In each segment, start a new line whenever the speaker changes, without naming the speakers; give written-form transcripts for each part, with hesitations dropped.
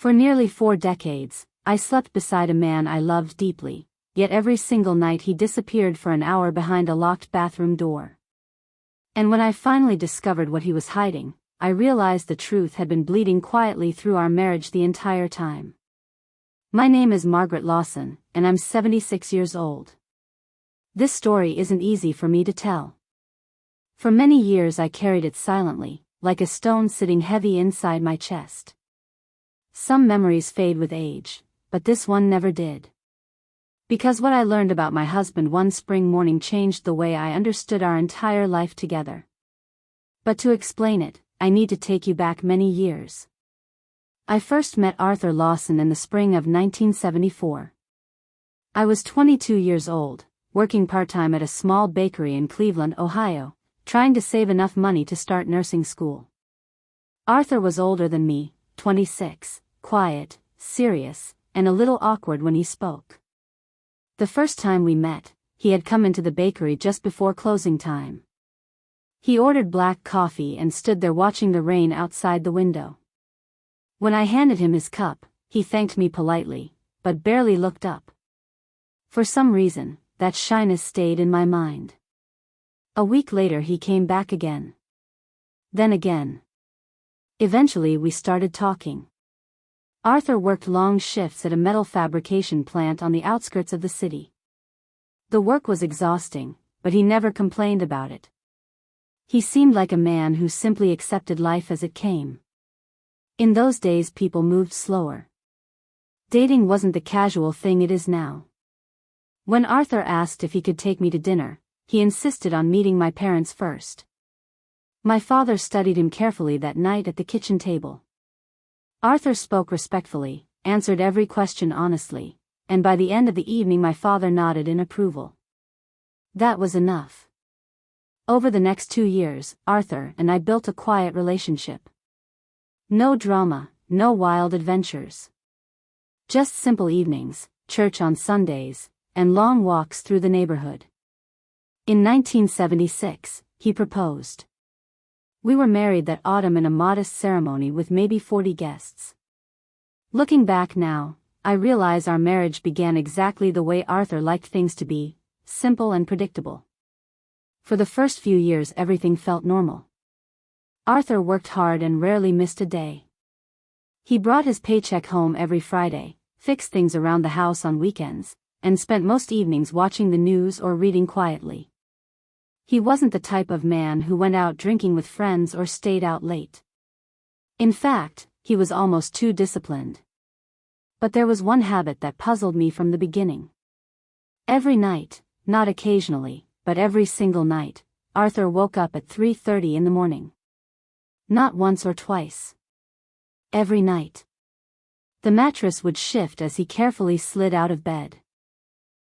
For nearly 4 decades, I slept beside a man I loved deeply, yet every single night he disappeared for an hour behind a locked bathroom door. And when I finally discovered what he was hiding, I realized the truth had been bleeding quietly through our marriage the entire time. My name is Margaret Lawson, and I'm 76 years old. This story isn't easy for me to tell. For many years I carried it silently, like a stone sitting heavy inside my chest. Some memories fade with age, but this one never did. Because what I learned about my husband one spring morning changed the way I understood our entire life together. But to explain it, I need to take you back many years. I first met Arthur Lawson in the spring of 1974. I was 22 years old, working part-time at a small bakery in Cleveland, Ohio, trying to save enough money to start nursing school. Arthur was older than me, 26, quiet, serious, and a little awkward when he spoke. The first time we met, he had come into the bakery just before closing time. He ordered black coffee and stood there watching the rain outside the window. When I handed him his cup, he thanked me politely, but barely looked up. For some reason, that shyness stayed in my mind. A week later he came back again. Then again. Eventually we started talking. Arthur worked long shifts at a metal fabrication plant on the outskirts of the city. The work was exhausting, but he never complained about it. He seemed like a man who simply accepted life as it came. In those days people moved slower. Dating wasn't the casual thing it is now. When Arthur asked if he could take me to dinner, he insisted on meeting my parents first. My father studied him carefully that night at the kitchen table. Arthur spoke respectfully, answered every question honestly, and by the end of the evening my father nodded in approval. That was enough. Over the next 2 years, Arthur and I built a quiet relationship. No drama, no wild adventures. Just simple evenings, church on Sundays, and long walks through the neighborhood. In 1976, he proposed. We were married that autumn in a modest ceremony with maybe 40 guests. Looking back now, I realize our marriage began exactly the way Arthur liked things to be, simple and predictable. For the first few years everything felt normal. Arthur worked hard and rarely missed a day. He brought his paycheck home every Friday, fixed things around the house on weekends, and spent most evenings watching the news or reading quietly. He wasn't the type of man who went out drinking with friends or stayed out late. In fact, he was almost too disciplined. But there was one habit that puzzled me from the beginning. Every night, not occasionally, but every single night, Arthur woke up at 3:30 in the morning. Not once or twice. Every night. The mattress would shift as he carefully slid out of bed.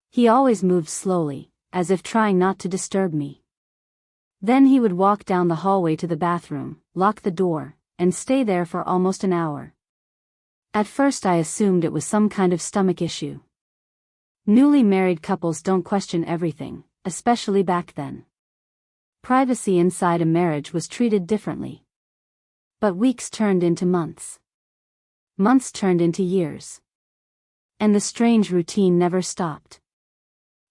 He always moved slowly, as if trying not to disturb me. Then he would walk down the hallway to the bathroom, lock the door, and stay there for almost an hour. At first I assumed it was some kind of stomach issue. Newly married couples don't question everything, especially back then. Privacy inside a marriage was treated differently. But weeks turned into months. Months turned into years. And the strange routine never stopped.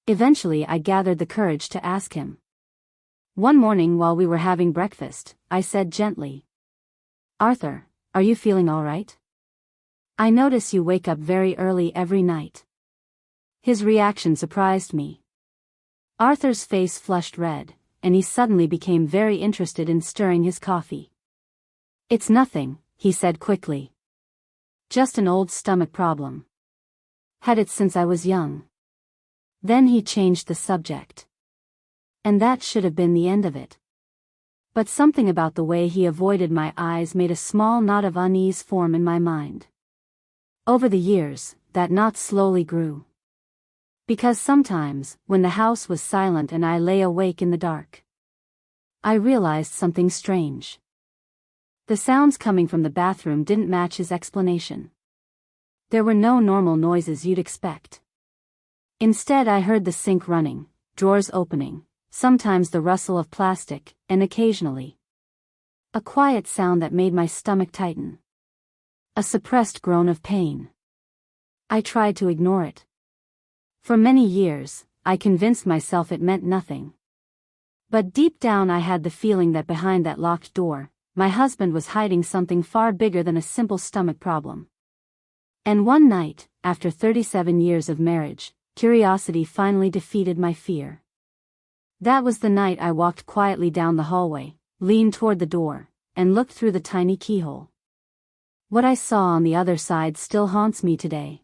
Eventually I gathered the courage to ask him. One morning while we were having breakfast, I said gently, "Arthur, are you feeling all right? I notice you wake up very early every night." His reaction surprised me. Arthur's face flushed red, and he suddenly became very interested in stirring his coffee. "It's nothing," he said quickly. "Just an old stomach problem. Had it since I was young." Then he changed the subject. And that should have been the end of it. But something about the way he avoided my eyes made a small knot of unease form in my mind. Over the years, that knot slowly grew. Because sometimes, when the house was silent and I lay awake in the dark, I realized something strange. The sounds coming from the bathroom didn't match his explanation. There were no normal noises you'd expect. Instead I heard the sink running, drawers opening, sometimes the rustle of plastic, and occasionally a quiet sound that made my stomach tighten. A suppressed groan of pain. I tried to ignore it. For many years, I convinced myself it meant nothing. But deep down I had the feeling that behind that locked door, my husband was hiding something far bigger than a simple stomach problem. And one night, after 37 years of marriage, curiosity finally defeated my fear. That was the night I walked quietly down the hallway, leaned toward the door, and looked through the tiny keyhole. What I saw on the other side still haunts me today.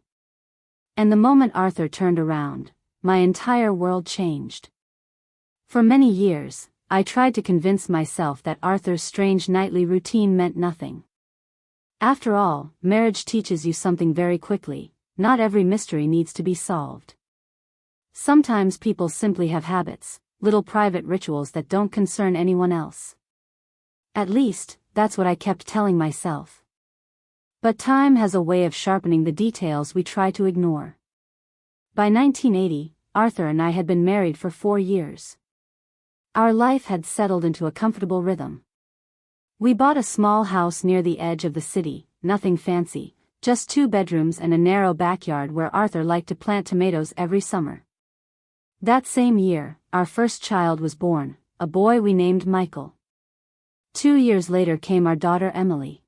And the moment Arthur turned around, my entire world changed. For many years, I tried to convince myself that Arthur's strange nightly routine meant nothing. After all, marriage teaches you something very quickly: not every mystery needs to be solved. Sometimes people simply have habits, little private rituals that don't concern anyone else. At least, that's what I kept telling myself. But time has a way of sharpening the details we try to ignore. By 1980, Arthur and I had been married for 4 years. Our life had settled into a comfortable rhythm. We bought a small house near the edge of the city, nothing fancy, just 2 bedrooms and a narrow backyard where Arthur liked to plant tomatoes every summer. That same year, our first child was born, a boy we named Michael. 2 years later came our daughter Emily.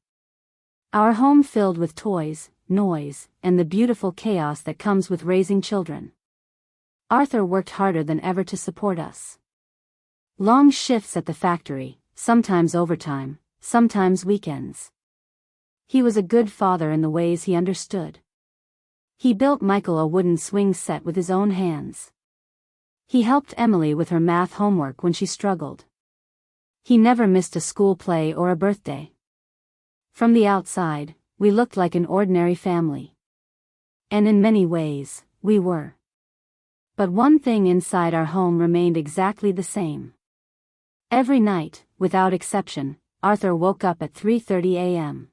Our home filled with toys, noise, and the beautiful chaos that comes with raising children. Arthur worked harder than ever to support us. Long shifts at the factory, sometimes overtime, sometimes weekends. He was a good father in the ways he understood. He built Michael a wooden swing set with his own hands. He helped Emily with her math homework when she struggled. He never missed a school play or a birthday. From the outside, we looked like an ordinary family. And in many ways, we were. But one thing inside our home remained exactly the same. Every night, without exception, Arthur woke up at 3:30 a.m.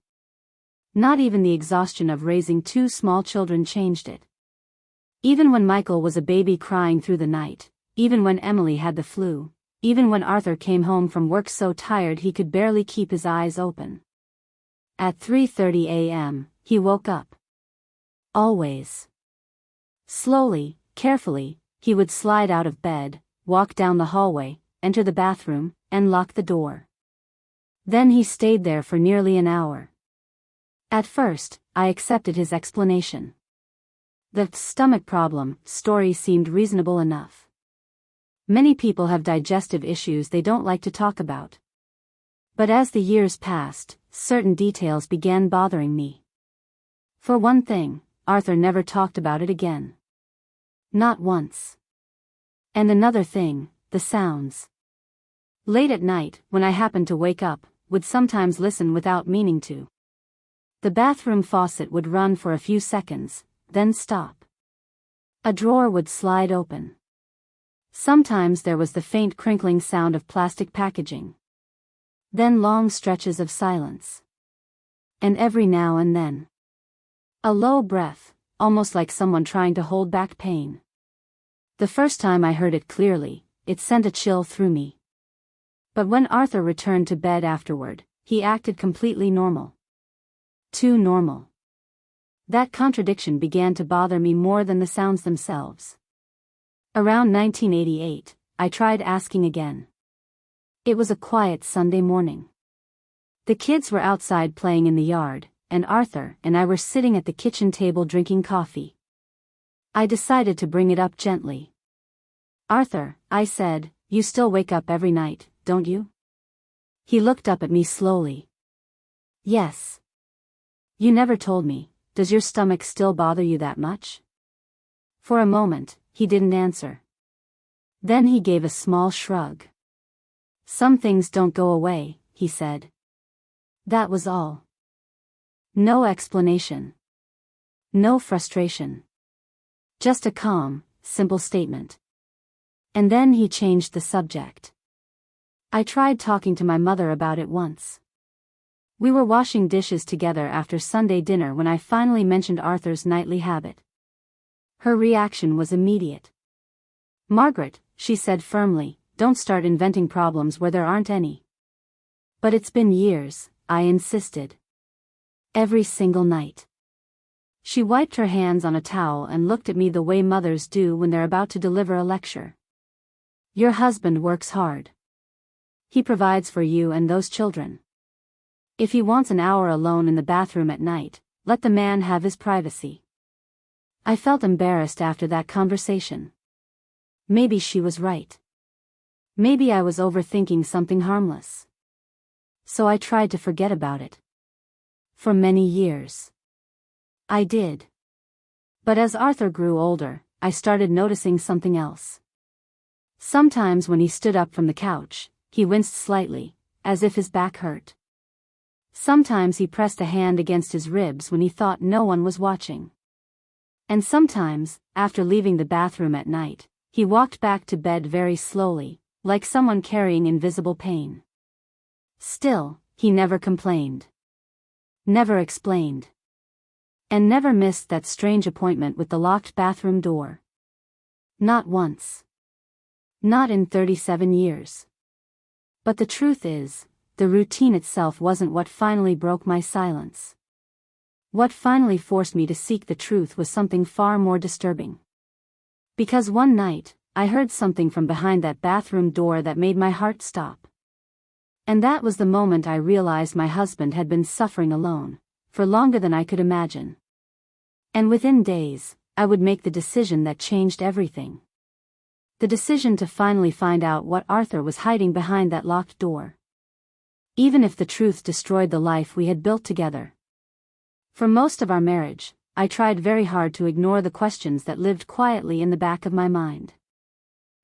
Not even the exhaustion of raising 2 small children changed it. Even when Michael was a baby crying through the night, even when Emily had the flu, even when Arthur came home from work so tired he could barely keep his eyes open. At 3:30 a.m., he woke up. Always. Slowly, carefully, he would slide out of bed, walk down the hallway, enter the bathroom, and lock the door. Then he stayed there for nearly an hour. At first, I accepted his explanation. The stomach problem story seemed reasonable enough. Many people have digestive issues they don't like to talk about. But as the years passed, certain details began bothering me. For one thing, Arthur never talked about it again. Not once. And another thing, the sounds. Late at night, when I happened to wake up, would sometimes listen without meaning to. The bathroom faucet would run for a few seconds, then stop. A drawer would slide open. Sometimes there was the faint crinkling sound of plastic packaging. Then long stretches of silence. And every now and then, a low breath, almost like someone trying to hold back pain. The first time I heard it clearly, it sent a chill through me. But when Arthur returned to bed afterward, he acted completely normal. Too normal. That contradiction began to bother me more than the sounds themselves. Around 1988, I tried asking again. It was a quiet Sunday morning. The kids were outside playing in the yard, and Arthur and I were sitting at the kitchen table drinking coffee. I decided to bring it up gently. "Arthur," I said, "you still wake up every night, don't you?" He looked up at me slowly. "Yes." "You never told me. Does your stomach still bother you that much?" For a moment, he didn't answer. Then he gave a small shrug. "Some things don't go away," he said. That was all. No explanation. No frustration. Just a calm, simple statement. And then he changed the subject. I tried talking to my mother about it once. We were washing dishes together after Sunday dinner when I finally mentioned Arthur's nightly habit. Her reaction was immediate. "Margaret," she said firmly, "don't start inventing problems where there aren't any." "But it's been years," I insisted. Every single night. She wiped her hands on a towel and looked at me the way mothers do when they're about to deliver a lecture. Your husband works hard. He provides for you and those children. If he wants an hour alone in the bathroom at night, let the man have his privacy. I felt embarrassed after that conversation. Maybe she was right. Maybe I was overthinking something harmless. So I tried to forget about it. For many years. I did. But as Arthur grew older, I started noticing something else. Sometimes when he stood up from the couch, he winced slightly, as if his back hurt. Sometimes he pressed a hand against his ribs when he thought no one was watching. And sometimes, after leaving the bathroom at night, he walked back to bed very slowly, like someone carrying invisible pain. Still, he never complained. Never explained. And never missed that strange appointment with the locked bathroom door. Not once. Not in 37 years. But the truth is, the routine itself wasn't what finally broke my silence. What finally forced me to seek the truth was something far more disturbing. Because one night, I heard something from behind that bathroom door that made my heart stop. And that was the moment I realized my husband had been suffering alone, for longer than I could imagine. And within days, I would make the decision that changed everything. The decision to finally find out what Arthur was hiding behind that locked door. Even if the truth destroyed the life we had built together. For most of our marriage, I tried very hard to ignore the questions that lived quietly in the back of my mind.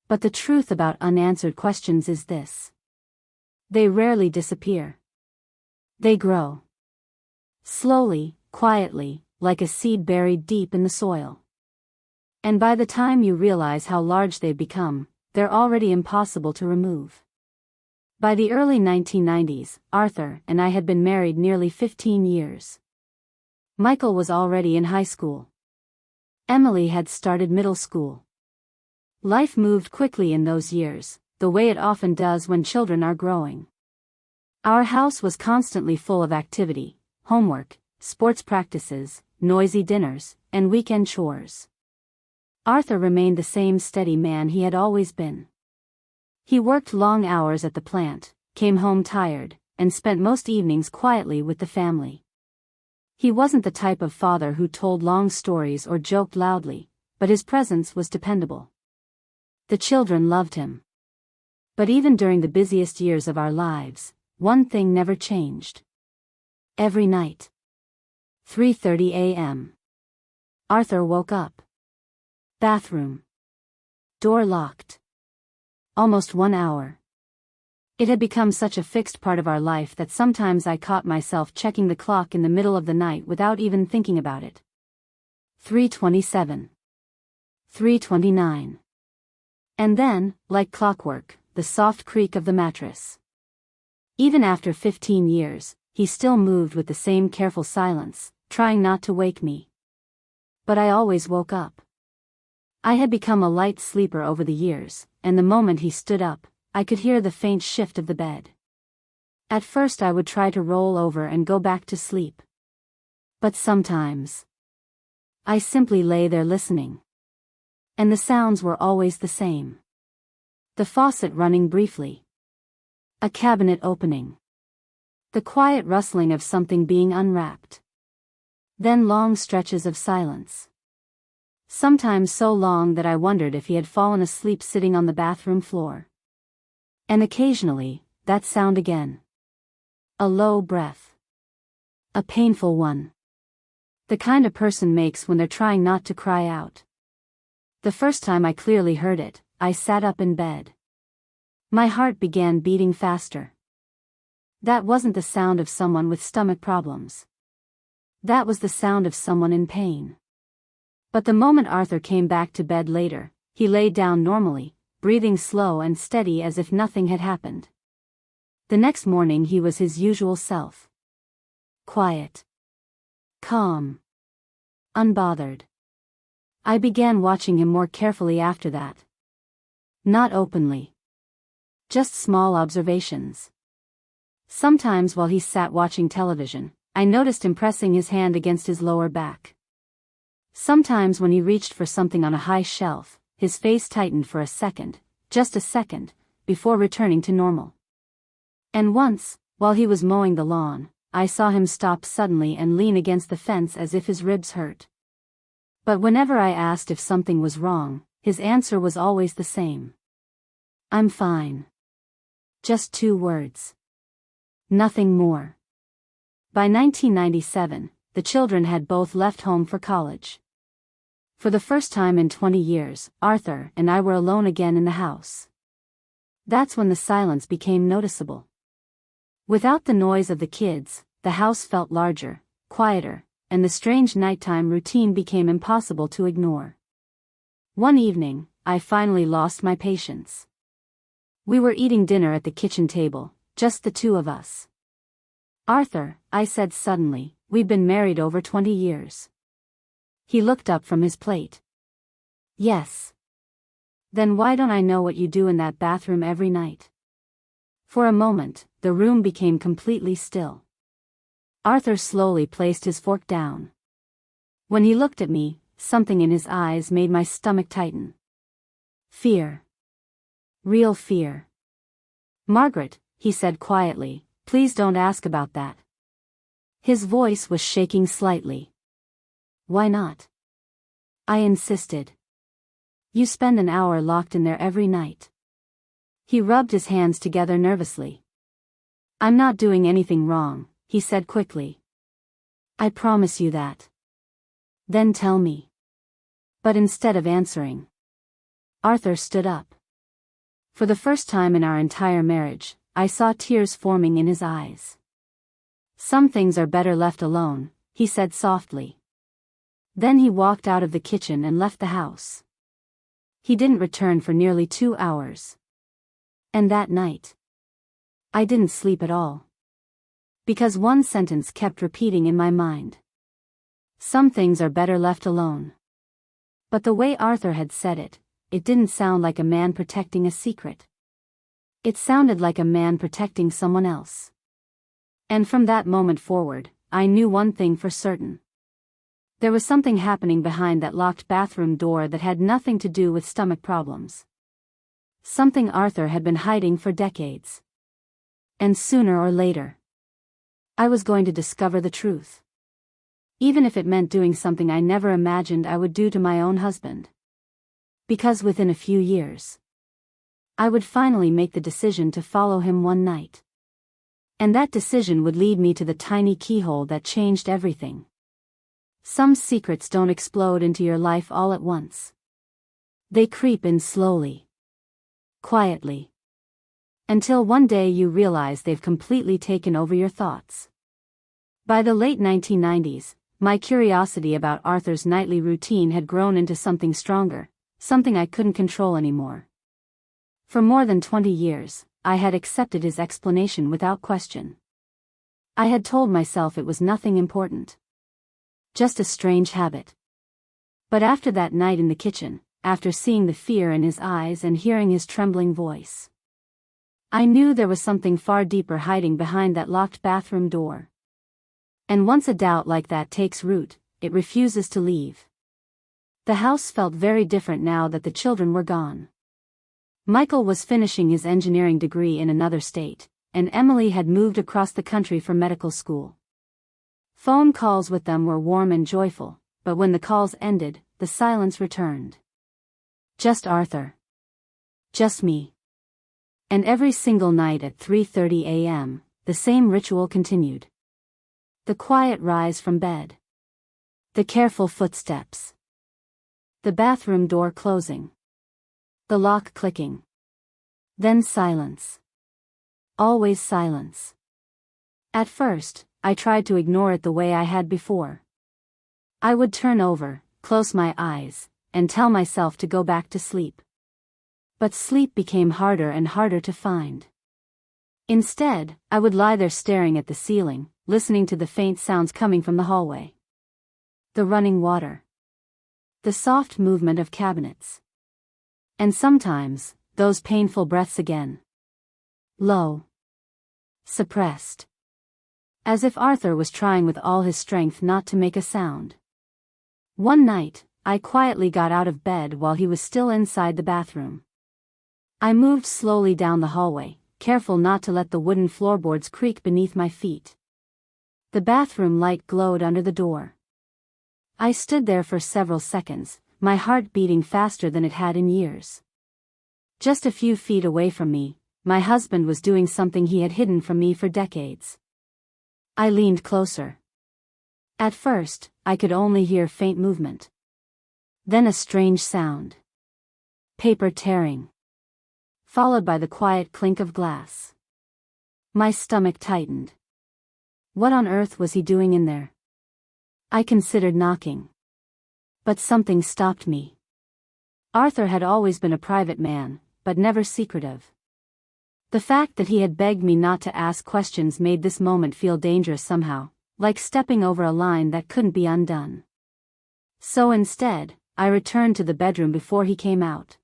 But the truth about unanswered questions is this. They rarely disappear. They grow. Slowly, quietly, like a seed buried deep in the soil. And by the time you realize how large they've become, they're already impossible to remove. By the early 1990s, Arthur and I had been married nearly 15 years. Michael was already in high school. Emily had started middle school. Life moved quickly in those years, the way it often does when children are growing. Our house was constantly full of activity, homework, sports practices, noisy dinners, and weekend chores. Arthur remained the same steady man he had always been. He worked long hours at the plant, came home tired, and spent most evenings quietly with the family. He wasn't the type of father who told long stories or joked loudly, but his presence was dependable. The children loved him. But even during the busiest years of our lives, one thing never changed. Every night. 3:30 a.m. Arthur woke up. Bathroom. Door locked. Almost 1 hour. It had become such a fixed part of our life that sometimes I caught myself checking the clock in the middle of the night without even thinking about it. 3:27. 3:29. And then, like clockwork, the soft creak of the mattress. Even after 15 years, he still moved with the same careful silence, trying not to wake me. But I always woke up. I had become a light sleeper over the years, and the moment he stood up, I could hear the faint shift of the bed. At first I would try to roll over and go back to sleep. But sometimes, I simply lay there listening. And the sounds were always the same. The faucet running briefly. A cabinet opening. The quiet rustling of something being unwrapped. Then long stretches of silence. Sometimes so long that I wondered if he had fallen asleep sitting on the bathroom floor. And occasionally, that sound again. A low breath. A painful one. The kind a person makes when they're trying not to cry out. The first time I clearly heard it, I sat up in bed. My heart began beating faster. That wasn't the sound of someone with stomach problems. That was the sound of someone in pain. But the moment Arthur came back to bed later, he lay down normally, breathing slow and steady as if nothing had happened. The next morning he was his usual self. Quiet. Calm. Unbothered. I began watching him more carefully after that. Not openly. Just small observations. Sometimes while he sat watching television, I noticed him pressing his hand against his lower back. Sometimes when he reached for something on a high shelf, his face tightened for a second, just a second, before returning to normal. And once, while he was mowing the lawn, I saw him stop suddenly and lean against the fence as if his ribs hurt. But whenever I asked if something was wrong, his answer was always the same. "I'm fine." Just 2 words. Nothing more. By 1997, the children had both left home for college. For the first time in 20 years, Arthur and I were alone again in the house. That's when the silence became noticeable. Without the noise of the kids, the house felt larger, quieter, and the strange nighttime routine became impossible to ignore. One evening, I finally lost my patience. We were eating dinner at the kitchen table, just the 2 of us. "Arthur," I said suddenly, "we've been married over 20 years. He looked up from his plate. "Yes." "Then why don't I know what you do in that bathroom every night?" For a moment, the room became completely still. Arthur slowly placed his fork down. When he looked at me, something in his eyes made my stomach tighten. Fear. Real fear. "Margaret," he said quietly, "please don't ask about that." His voice was shaking slightly. "Why not?" I insisted. "You spend an hour locked in there every night." He rubbed his hands together nervously. "I'm not doing anything wrong," he said quickly. "I promise you that." "Then tell me." But instead of answering, Arthur stood up. For the first time in our entire marriage, I saw tears forming in his eyes. "Some things are better left alone," he said softly. Then he walked out of the kitchen and left the house. He didn't return for nearly 2 hours. And that night, I didn't sleep at all. Because one sentence kept repeating in my mind. Some things are better left alone. But the way Arthur had said it, it didn't sound like a man protecting a secret. It sounded like a man protecting someone else. And from that moment forward, I knew one thing for certain. There was something happening behind that locked bathroom door that had nothing to do with stomach problems. Something Arthur had been hiding for decades. And sooner or later, I was going to discover the truth. Even if it meant doing something I never imagined I would do to my own husband. Because within a few years, I would finally make the decision to follow him one night. And that decision would lead me to the tiny keyhole that changed everything. Some secrets don't explode into your life all at once. They creep in slowly. Quietly. Until one day you realize they've completely taken over your thoughts. By the late 1990s, my curiosity about Arthur's nightly routine had grown into something stronger, something I couldn't control anymore. For more than 20 years, I had accepted his explanation without question. I had told myself it was nothing important. Just a strange habit. But after that night in the kitchen, after seeing the fear in his eyes and hearing his trembling voice, I knew there was something far deeper hiding behind that locked bathroom door. And once a doubt like that takes root, it refuses to leave. The house felt very different now that the children were gone. Michael was finishing his engineering degree in another state, and Emily had moved across the country for medical school. Phone calls with them were warm and joyful, but when the calls ended, the silence returned. Just Arthur. Just me. And every single night at 3:30 a.m., the same ritual continued. The quiet rise from bed. The careful footsteps. The bathroom door closing. The lock clicking. Then silence. Always silence. At first, I tried to ignore it the way I had before. I would turn over, close my eyes, and tell myself to go back to sleep. But sleep became harder and harder to find. Instead, I would lie there staring at the ceiling, listening to the faint sounds coming from the hallway. The running water. The soft movement of cabinets. And sometimes, those painful breaths again. Low. Suppressed. as if Arthur was trying with all his strength not to make a sound. One night, I quietly got out of bed while he was still inside the bathroom. I moved slowly down the hallway, careful not to let the wooden floorboards creak beneath my feet. The bathroom light glowed under the door. I stood there for several seconds, my heart beating faster than it had in years. Just a few feet away from me, my husband was doing something he had hidden from me for decades. I leaned closer. At first, I could only hear faint movement. Then a strange sound. Paper tearing. Followed by the quiet clink of glass. My stomach tightened. What on earth was he doing in there? I considered knocking. But something stopped me. Arthur had always been a private man, but never secretive. The fact that he had begged me not to ask questions made this moment feel dangerous somehow, like stepping over a line that couldn't be undone. So instead, I returned to the bedroom before he came out.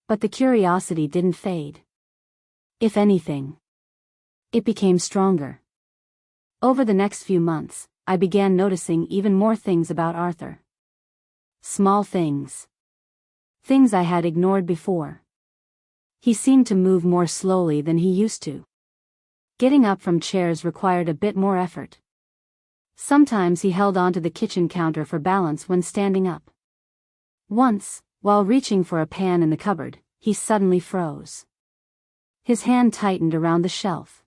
But the curiosity didn't fade. If anything, it became stronger. Over the next few months, I began noticing even more things about Arthur. Small things. Things I had ignored before. He seemed to move more slowly than he used to. Getting up from chairs required a bit more effort. Sometimes he held onto the kitchen counter for balance when standing up. Once, while reaching for a pan in the cupboard, he suddenly froze. His hand tightened around the shelf.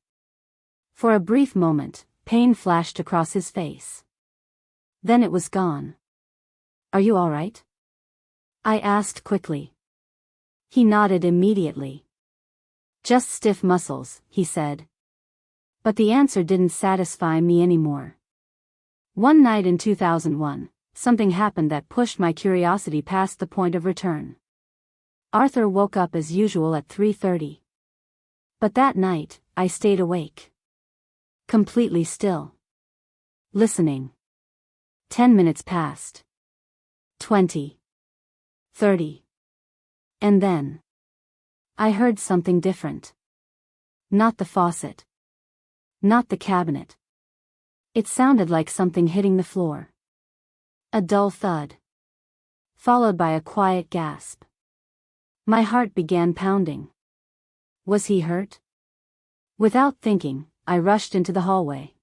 For a brief moment, pain flashed across his face. Then it was gone. "Are you all right?" I asked quickly. He nodded immediately. "Just stiff muscles," he said. But the answer didn't satisfy me anymore. One night in 2001, something happened that pushed my curiosity past the point of return. Arthur woke up as usual at 3:30. But that night, I stayed awake. Completely still. Listening. 10 minutes passed. 20. 30. And then I heard something different. Not the faucet. Not the cabinet. It sounded like something hitting the floor. A dull thud. Followed by a quiet gasp. My heart began pounding. Was he hurt? Without thinking, I rushed into the hallway.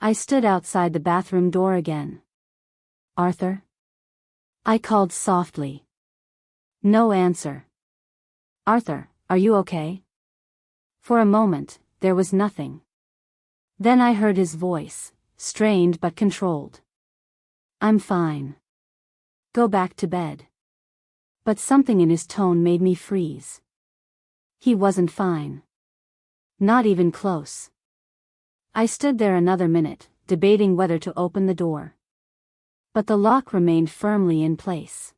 I stood outside the bathroom door again. "Arthur?" I called softly. No answer. "Arthur, are you okay?" For a moment, there was nothing. Then I heard his voice, strained but controlled. "I'm fine. Go back to bed." But something in his tone made me freeze. He wasn't fine. Not even close. I stood there another minute, debating whether to open the door. But the lock remained firmly in place.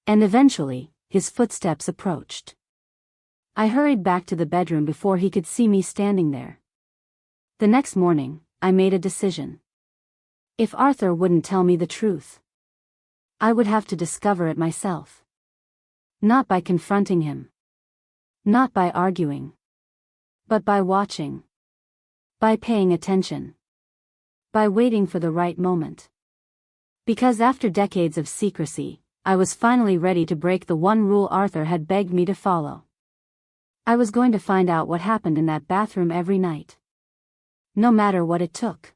And eventually, his footsteps approached. I hurried back to the bedroom before he could see me standing there. The next morning, I made a decision. If Arthur wouldn't tell me the truth, I would have to discover it myself. Not by confronting him. Not by arguing. But by watching. By paying attention. By waiting for the right moment. Because after decades of secrecy, I was finally ready to break the one rule Arthur had begged me to follow. I was going to find out what happened in that bathroom every night. No matter what it took.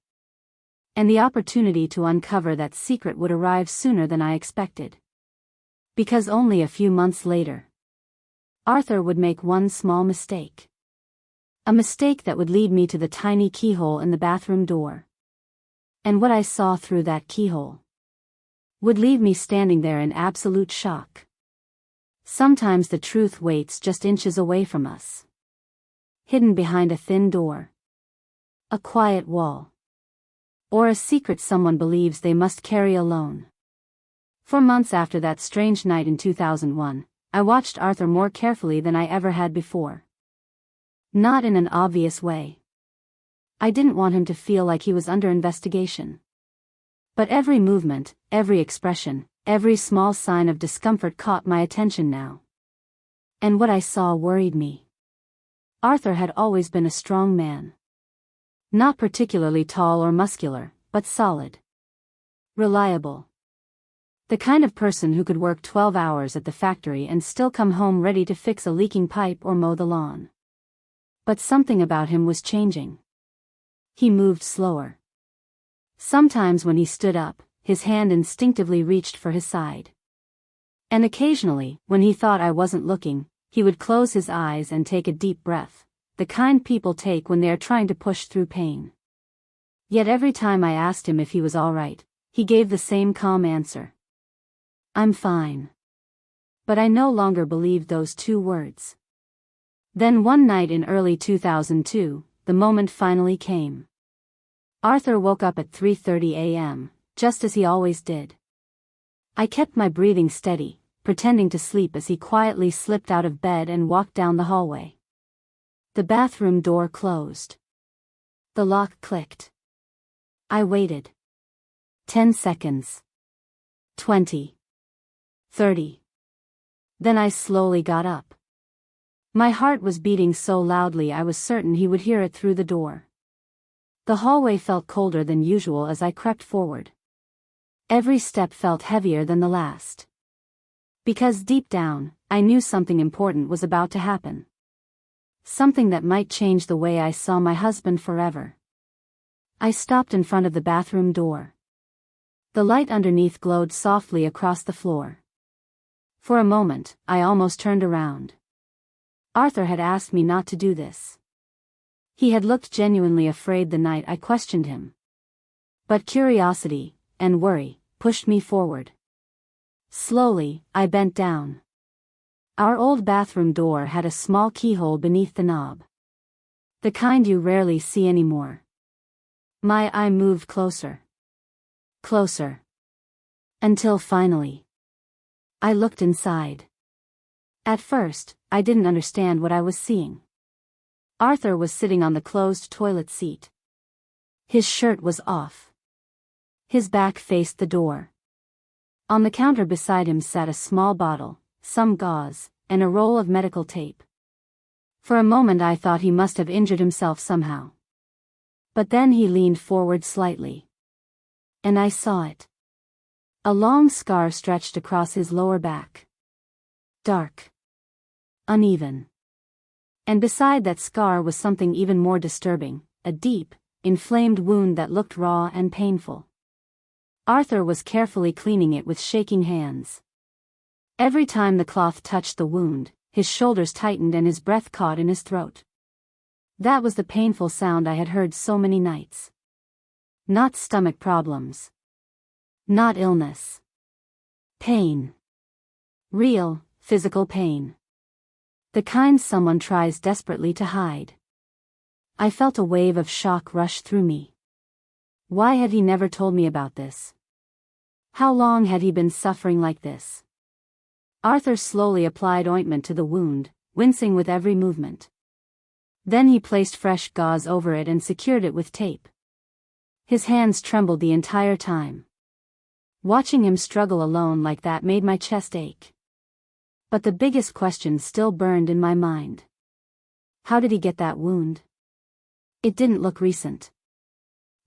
And the opportunity to uncover that secret would arrive sooner than I expected. Because only a few months later, Arthur would make one small mistake. A mistake that would lead me to the tiny keyhole in the bathroom door. And what I saw through that keyhole would leave me standing there in absolute shock. Sometimes the truth waits just inches away from us. Hidden behind a thin door. A quiet wall. Or a secret someone believes they must carry alone. For months after that strange night in 2001, I watched Arthur more carefully than I ever had before. Not in an obvious way. I didn't want him to feel like he was under investigation. But every movement, every expression, every small sign of discomfort caught my attention now. And what I saw worried me. Arthur had always been a strong man. Not particularly tall or muscular, but solid. Reliable. The kind of person who could work 12 hours at the factory and still come home ready to fix a leaking pipe or mow the lawn. But something about him was changing. He moved slower. Sometimes when he stood up, his hand instinctively reached for his side. And occasionally, when he thought I wasn't looking, he would close his eyes and take a deep breath, the kind people take when they are trying to push through pain. Yet every time I asked him if he was all right, he gave the same calm answer. I'm fine. But I no longer believed those two words. Then one night in early 2002, the moment finally came. Arthur woke up at 3:30 a.m., just as he always did. I kept my breathing steady, pretending to sleep as he quietly slipped out of bed and walked down the hallway. The bathroom door closed. The lock clicked. I waited. 10 seconds. 20. 30. Then I slowly got up. My heart was beating so loudly I was certain he would hear it through the door. The hallway felt colder than usual as I crept forward. Every step felt heavier than the last. Because deep down, I knew something important was about to happen. Something that might change the way I saw my husband forever. I stopped in front of the bathroom door. The light underneath glowed softly across the floor. For a moment, I almost turned around. Arthur had asked me not to do this. He had looked genuinely afraid the night I questioned him. But curiosity, and worry, pushed me forward. Slowly, I bent down. Our old bathroom door had a small keyhole beneath the knob. The kind you rarely see anymore. My eye moved closer. Closer. Until finally, I looked inside. At first, I didn't understand what I was seeing. Arthur was sitting on the closed toilet seat. His shirt was off. His back faced the door. On the counter beside him sat a small bottle, some gauze, and a roll of medical tape. For a moment I thought he must have injured himself somehow. But then he leaned forward slightly. And I saw it. A long scar stretched across his lower back. Dark. Uneven. And beside that scar was something even more disturbing, a deep, inflamed wound that looked raw and painful. Arthur was carefully cleaning it with shaking hands. Every time the cloth touched the wound, his shoulders tightened and his breath caught in his throat. That was the painful sound I had heard so many nights. Not stomach problems. Not illness. Pain. Real, physical pain. The kind someone tries desperately to hide. I felt a wave of shock rush through me. Why had he never told me about this? How long had he been suffering like this? Arthur slowly applied ointment to the wound, wincing with every movement. Then he placed fresh gauze over it and secured it with tape. His hands trembled the entire time. Watching him struggle alone like that made my chest ache. But the biggest question still burned in my mind. How did he get that wound? It didn't look recent.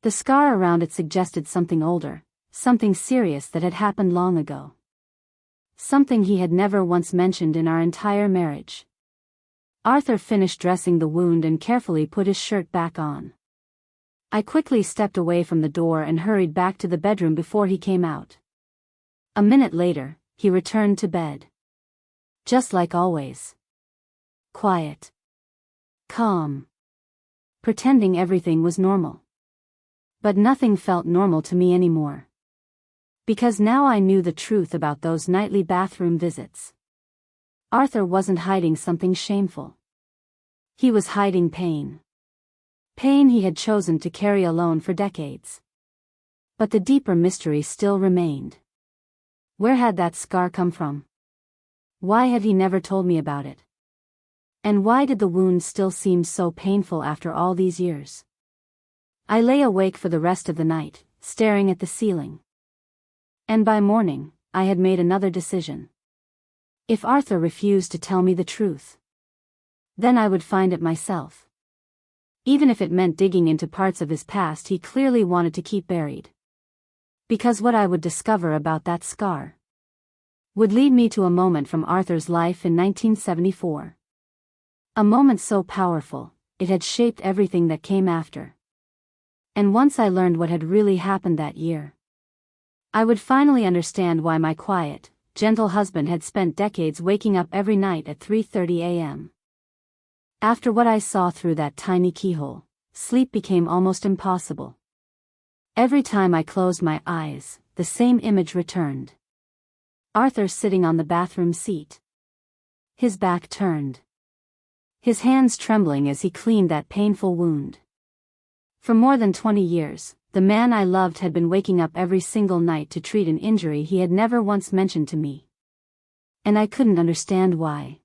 The scar around it suggested something older, something serious that had happened long ago. Something he had never once mentioned in our entire marriage. Arthur finished dressing the wound and carefully put his shirt back on. I quickly stepped away from the door and hurried back to the bedroom before he came out. A minute later, he returned to bed. Just like always. Quiet. Calm. Pretending everything was normal. But nothing felt normal to me anymore. Because now I knew the truth about those nightly bathroom visits. Arthur wasn't hiding something shameful. He was hiding pain. Pain he had chosen to carry alone for decades. But the deeper mystery still remained. Where had that scar come from? Why had he never told me about it? And why did the wound still seem so painful after all these years? I lay awake for the rest of the night, staring at the ceiling. And by morning, I had made another decision. If Arthur refused to tell me the truth, then I would find it myself. even if it meant digging into parts of his past he clearly wanted to keep buried. Because what I would discover about that scar would lead me to a moment from Arthur's life in 1974. A moment so powerful, it had shaped everything that came after. And once I learned what had really happened that year, I would finally understand why my quiet, gentle husband had spent decades waking up every night at 3:30 a.m. After what I saw through that tiny keyhole, sleep became almost impossible. Every time I closed my eyes, the same image returned. Arthur sitting on the bathroom seat, his back turned, his hands trembling as he cleaned that painful wound. For more than 20 years, the man I loved had been waking up every single night to treat an injury he had never once mentioned to me. And I couldn't understand why.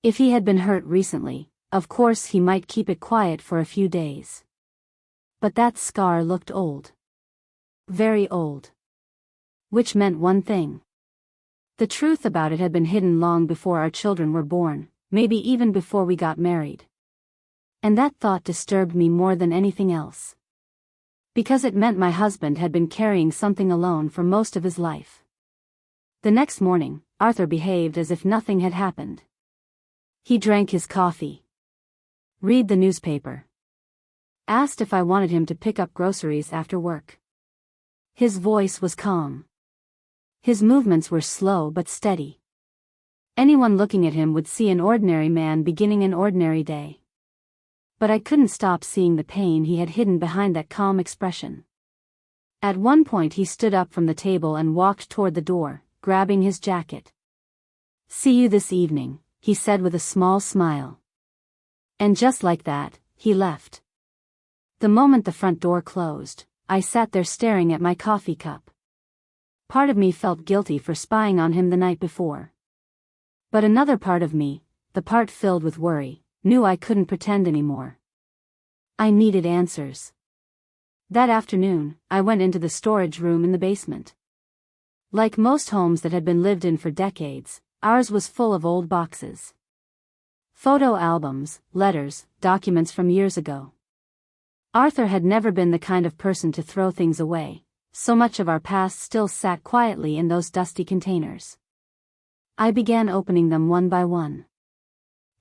If he had been hurt recently, of course he might keep it quiet for a few days. But that scar looked old. Very old. Which meant one thing. The truth about it had been hidden long before our children were born, maybe even before we got married. And that thought disturbed me more than anything else. Because it meant my husband had been carrying something alone for most of his life. The next morning, Arthur behaved as if nothing had happened. He drank his coffee, read the newspaper, asked if I wanted him to pick up groceries after work. His voice was calm. His movements were slow but steady. Anyone looking at him would see an ordinary man beginning an ordinary day. But I couldn't stop seeing the pain he had hidden behind that calm expression. At one point he stood up from the table and walked toward the door, grabbing his jacket. "See you this evening," he said with a small smile. And just like that, he left. The moment the front door closed, I sat there staring at my coffee cup. Part of me felt guilty for spying on him the night before. But another part of me, the part filled with worry, knew I couldn't pretend anymore. I needed answers. That afternoon, I went into the storage room in the basement. Like most homes that had been lived in for decades, ours was full of old boxes. Photo albums, letters, documents from years ago. Arthur had never been the kind of person to throw things away, so much of our past still sat quietly in those dusty containers. I began opening them one by one.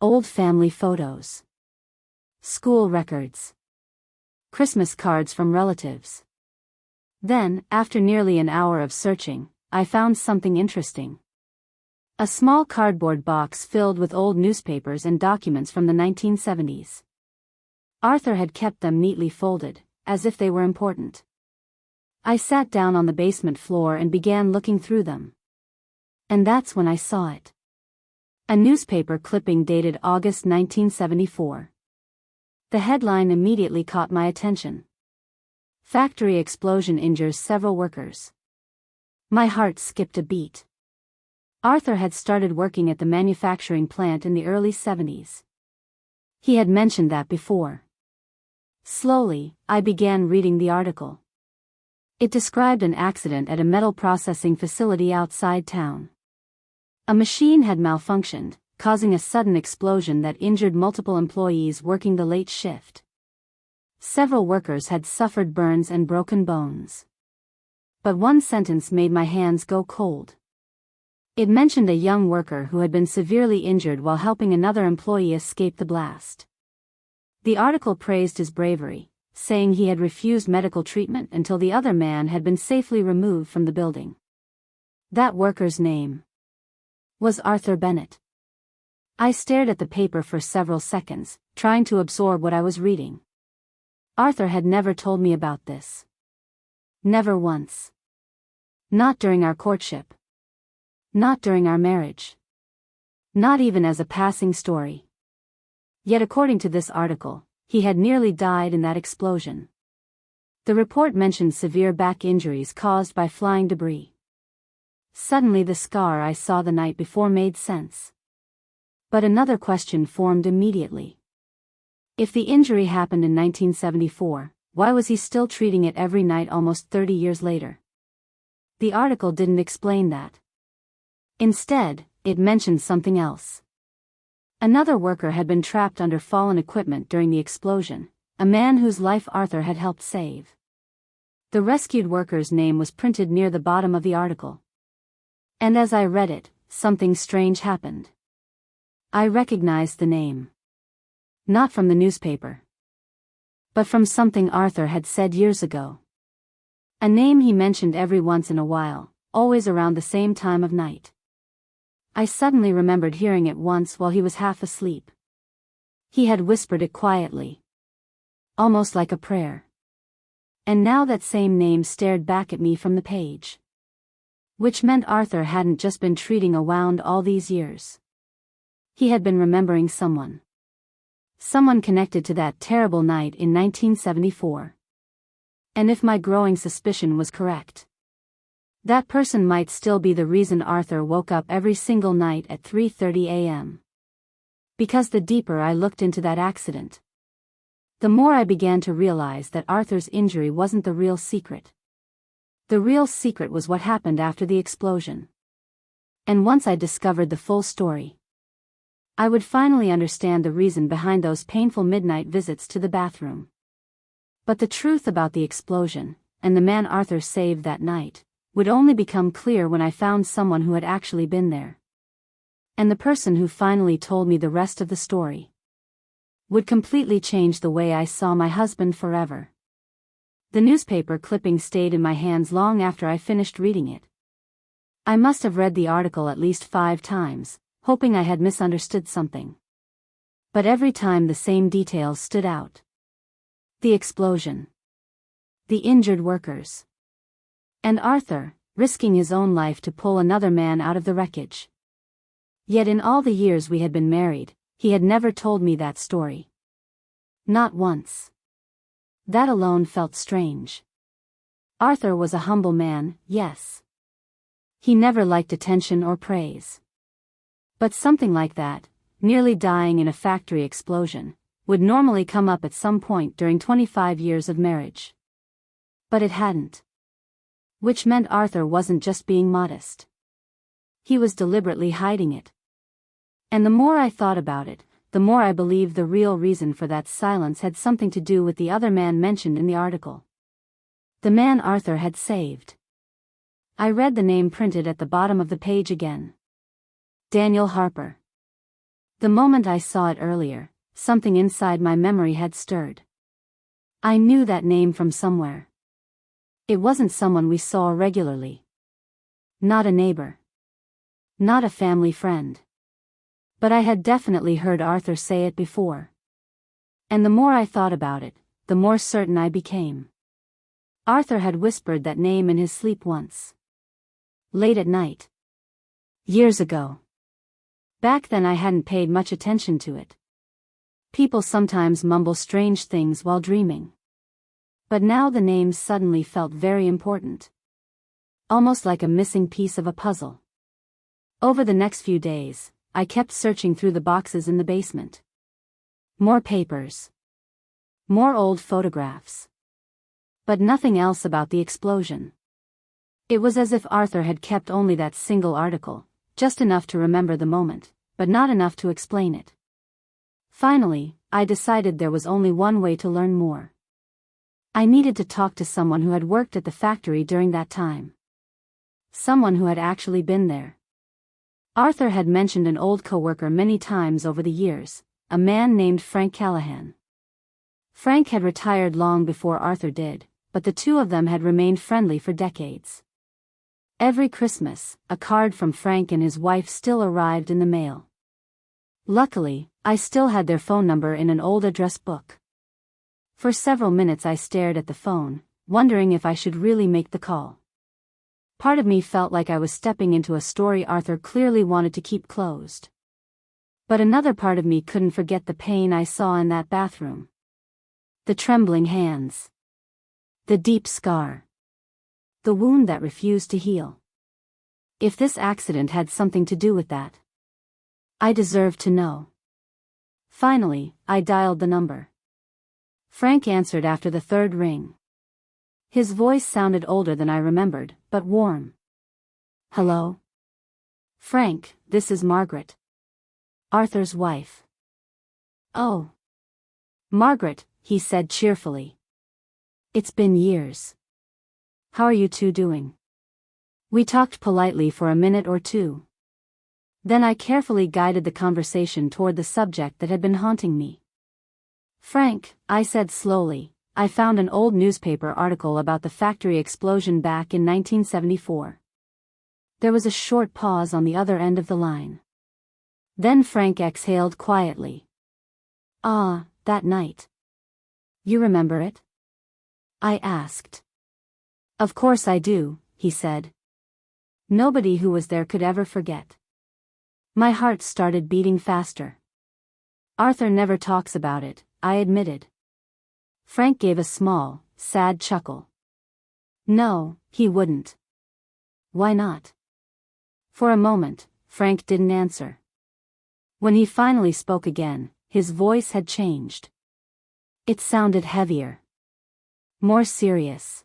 Old family photos, school records, Christmas cards from relatives. Then, after nearly an hour of searching, I found something interesting. A small cardboard box filled with old newspapers and documents from the 1970s. Arthur had kept them neatly folded, as if they were important. I sat down on the basement floor and began looking through them. And that's when I saw it. A newspaper clipping dated August 1974. The headline immediately caught my attention. "Factory explosion injures several workers." My heart skipped a beat. Arthur had started working at the manufacturing plant in the early 70s. He had mentioned that before. Slowly, I began reading the article. It described an accident at a metal processing facility outside town. A machine had malfunctioned, causing a sudden explosion that injured multiple employees working the late shift. Several workers had suffered burns and broken bones. But one sentence made my hands go cold. It mentioned a young worker who had been severely injured while helping another employee escape the blast. The article praised his bravery, saying he had refused medical treatment until the other man had been safely removed from the building. That worker's name was Arthur Bennett. I stared at the paper for several seconds, trying to absorb what I was reading. Arthur had never told me about this. Never once. Not during our courtship. Not during our marriage. Not even as a passing story. Yet according to this article, he had nearly died in that explosion. The report mentioned severe back injuries caused by flying debris. Suddenly the scar I saw the night before made sense. But another question formed immediately. If the injury happened in 1974, why was he still treating it every night almost 30 years later? The article didn't explain that. Instead, it mentioned something else. Another worker had been trapped under fallen equipment during the explosion, a man whose life Arthur had helped save. The rescued worker's name was printed near the bottom of the article. And as I read it, something strange happened. I recognized the name. Not from the newspaper, but from something Arthur had said years ago. A name he mentioned every once in a while, always around the same time of night. I suddenly remembered hearing it once while he was half asleep. He had whispered it quietly, almost like a prayer. And now that same name stared back at me from the page. Which meant Arthur hadn't just been treating a wound all these years. He had been remembering someone. Someone connected to that terrible night in 1974. And if my growing suspicion was correct, that person might still be the reason Arthur woke up every single night at 3:30 a.m. Because the deeper I looked into that accident, the more I began to realize that Arthur's injury wasn't the real secret. The real secret was what happened after the explosion. And once I discovered the full story, I would finally understand the reason behind those painful midnight visits to the bathroom. But the truth about the explosion, and the man Arthur saved that night, would only become clear when I found someone who had actually been there. And the person who finally told me the rest of the story would completely change the way I saw my husband forever. The newspaper clipping stayed in my hands long after I finished reading it. I must have read the article at least 5 times, hoping I had misunderstood something. But every time the same details stood out. The explosion. The injured workers. And Arthur, risking his own life to pull another man out of the wreckage. Yet in all the years we had been married, he had never told me that story. Not once. That alone felt strange. Arthur was a humble man, yes. He never liked attention or praise. But something like that, nearly dying in a factory explosion, would normally come up at some point during 25 years of marriage. But it hadn't. Which meant Arthur wasn't just being modest. He was deliberately hiding it. And the more I thought about it, the more I believed the real reason for that silence had something to do with the other man mentioned in the article. The man Arthur had saved. I read the name printed at the bottom of the page again. Daniel Harper. The moment I saw it earlier, something inside my memory had stirred. I knew that name from somewhere. It wasn't someone we saw regularly. Not a neighbor. Not a family friend. But I had definitely heard Arthur say it before. And the more I thought about it, the more certain I became. Arthur had whispered that name in his sleep once. Late at night. Years ago. Back then I hadn't paid much attention to it. People sometimes mumble strange things while dreaming. But now the name suddenly felt very important. Almost like a missing piece of a puzzle. Over the next few days, I kept searching through the boxes in the basement. More papers. More old photographs. But nothing else about the explosion. It was as if Arthur had kept only that single article, just enough to remember the moment, but not enough to explain it. Finally, I decided there was only one way to learn more. I needed to talk to someone who had worked at the factory during that time. Someone who had actually been there. Arthur had mentioned an old coworker many times over the years, a man named Frank Callahan. Frank had retired long before Arthur did, but the two of them had remained friendly for decades. Every Christmas, a card from Frank and his wife still arrived in the mail. Luckily, I still had their phone number in an old address book. For several minutes I stared at the phone, wondering if I should really make the call. Part of me felt like I was stepping into a story Arthur clearly wanted to keep closed. But another part of me couldn't forget the pain I saw in that bathroom. The trembling hands. The deep scar. The wound that refused to heal. If this accident had something to do with that, I deserved to know. Finally, I dialed the number. Frank answered after the third ring. His voice sounded older than I remembered, but warm. Hello? Frank, this is Margaret. Arthur's wife. Oh. Margaret, he said cheerfully. It's been years. How are you two doing? We talked politely for a minute or two. Then I carefully guided the conversation toward the subject that had been haunting me. Frank, I said slowly, I found an old newspaper article about the factory explosion back in 1974. There was a short pause on the other end of the line. Then Frank exhaled quietly. Ah, that night. You remember it? I asked. Of course I do, he said. Nobody who was there could ever forget. My heart started beating faster. Arthur never talks about it, I admitted. Frank gave a small, sad chuckle. No, he wouldn't. Why not? For a moment, Frank didn't answer. When he finally spoke again, his voice had changed. It sounded heavier. More serious.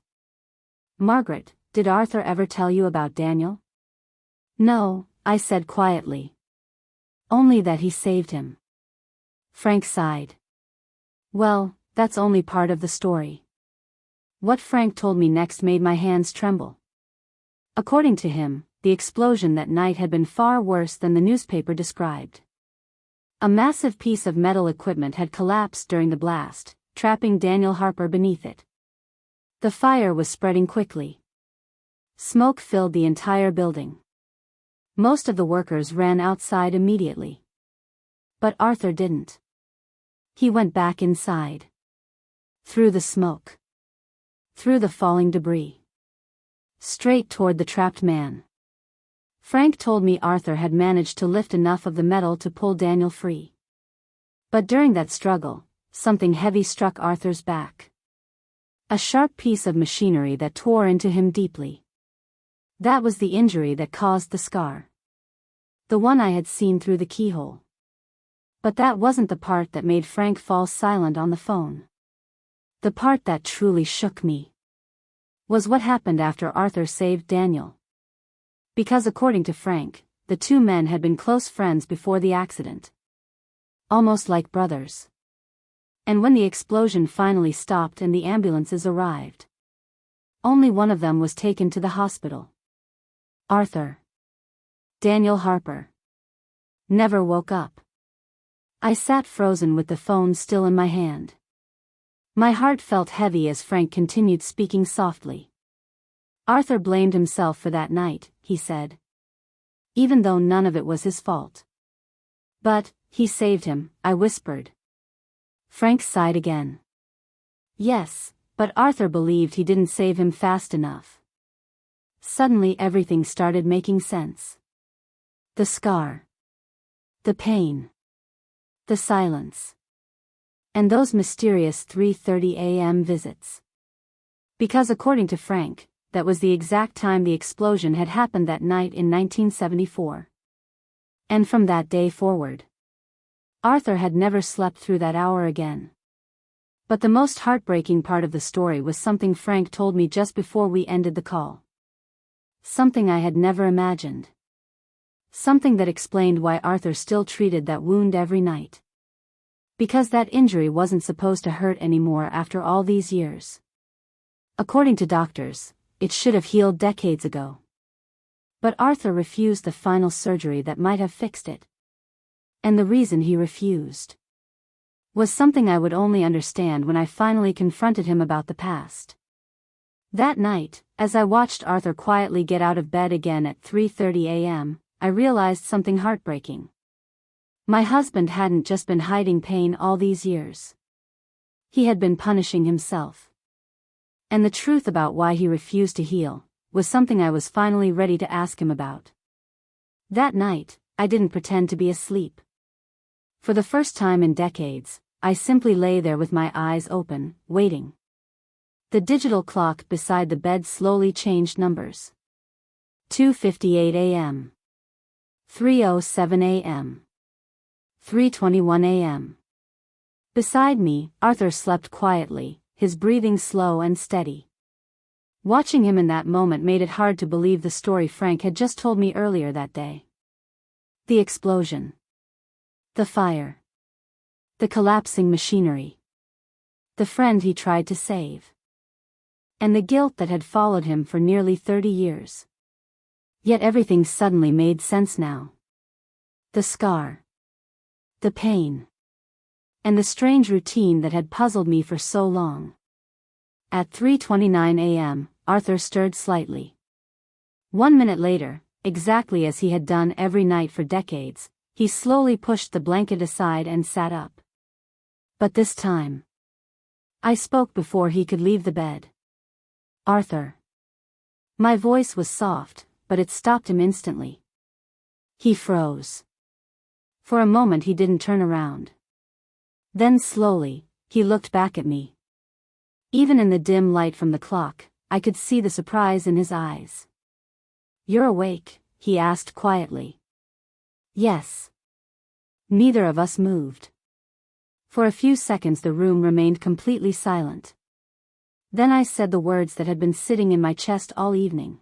Margaret, did Arthur ever tell you about Daniel? No, I said quietly. Only that he saved him. Frank sighed. Well, that's only part of the story. What Frank told me next made my hands tremble. According to him, the explosion that night had been far worse than the newspaper described. A massive piece of metal equipment had collapsed during the blast, trapping Daniel Harper beneath it. The fire was spreading quickly. Smoke filled the entire building. Most of the workers ran outside immediately. But Arthur didn't. He went back inside. Through the smoke. Through the falling debris. Straight toward the trapped man. Frank told me Arthur had managed to lift enough of the metal to pull Daniel free. But during that struggle, something heavy struck Arthur's back. A sharp piece of machinery that tore into him deeply. That was the injury that caused the scar. The one I had seen through the keyhole. But that wasn't the part that made Frank fall silent on the phone. The part that truly shook me was what happened after Arthur saved Daniel. Because according to Frank, the two men had been close friends before the accident. Almost like brothers. And when the explosion finally stopped and the ambulances arrived, only one of them was taken to the hospital. Arthur. Daniel Harper. Never woke up. I sat frozen with the phone still in my hand. My heart felt heavy as Frank continued speaking softly. Arthur blamed himself for that night, he said. Even though none of it was his fault. But, he saved him, I whispered. Frank sighed again. Yes, but Arthur believed he didn't save him fast enough. Suddenly everything started making sense. The scar. The pain. The silence. And those mysterious 3:30 a.m. visits. Because according to Frank, that was the exact time the explosion had happened that night in 1974. And from that day forward, Arthur had never slept through that hour again. But the most heartbreaking part of the story was something Frank told me just before we ended the call. Something I had never imagined. Something that explained why Arthur still treated that wound every night. Because that injury wasn't supposed to hurt anymore after all these years. According to doctors, it should have healed decades ago. But Arthur refused the final surgery that might have fixed it. And the reason he refused was something I would only understand when I finally confronted him about the past. That night, as I watched Arthur quietly get out of bed again at 3:30 a.m., I realized something heartbreaking. My husband hadn't just been hiding pain all these years. He had been punishing himself. And the truth about why he refused to heal was something I was finally ready to ask him about. That night, I didn't pretend to be asleep. For the first time in decades, I simply lay there with my eyes open, waiting. The digital clock beside the bed slowly changed numbers. 2:58 a.m. 3:07 a.m. 3:21 a.m. Beside me, Arthur slept quietly, his breathing slow and steady. Watching him in that moment made it hard to believe the story Frank had just told me earlier that day. The explosion. The fire. The collapsing machinery. The friend he tried to save. And the guilt that had followed him for nearly 30 years. Yet everything suddenly made sense now. The scar. The pain. And the strange routine that had puzzled me for so long. At 3:29 a.m., Arthur stirred slightly. 1 minute later, exactly as he had done every night for decades, he slowly pushed the blanket aside and sat up. But this time, I spoke before he could leave the bed. "Arthur." My voice was soft, but it stopped him instantly. He froze. For a moment he didn't turn around. Then slowly, he looked back at me. Even in the dim light from the clock, I could see the surprise in his eyes. "You're awake?" he asked quietly. "Yes." Neither of us moved. For a few seconds the room remained completely silent. Then I said the words that had been sitting in my chest all evening.